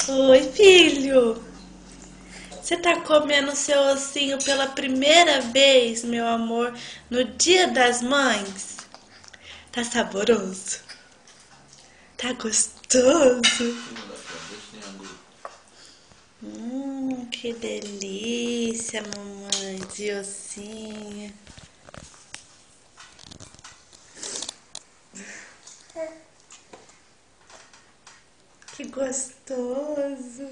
Oi, filho. Você tá comendo seu ossinho pela primeira vez, meu amor, no Dia das Mães? Tá saboroso? Tá gostoso? Que delícia, mamãe, de ossinho. Que gostoso.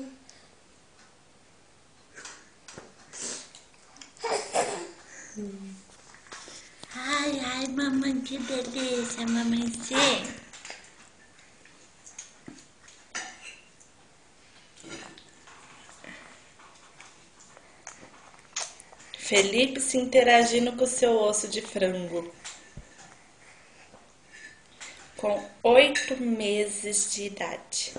Ai, ai, mamãe, que delícia, mamãezinha. Felipe se interagindo com o seu osso de frango. Com 8 meses de idade.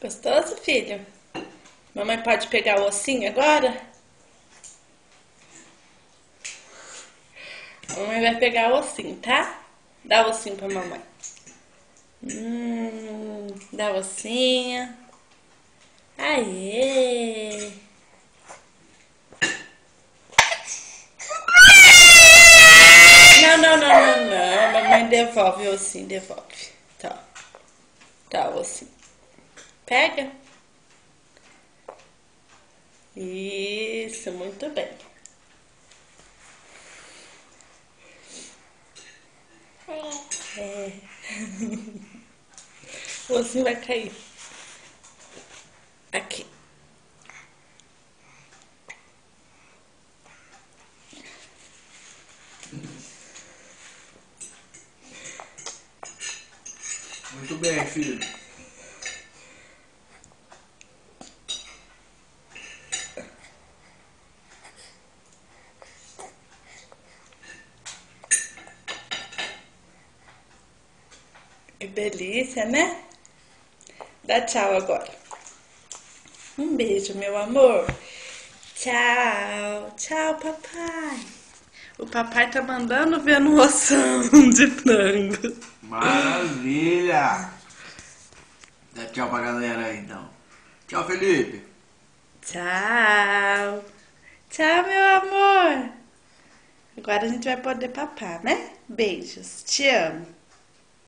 Gostoso, filho? Mamãe pode pegar o ossinho agora? Mamãe vai pegar o ossinho, tá? Dá o ossinho pra mamãe. Dá o ossinho. Aê! Não, não, não, não, não. Mamãe devolve o ossinho, devolve. Tá. Tá o ossinho. Pega. Isso, muito bem. É. O ossinho vai cair. Aqui. Muito bem, filho. Que delícia, né? Dá tchau agora. Um beijo, meu amor. Tchau. Tchau, papai. O papai tá mandando ver no ossão de frango. Maravilha! Dá tchau pra galera aí, então. Tchau, Felipe. Tchau. Tchau, meu amor. Agora a gente vai poder papar, né? Beijos. Te amo.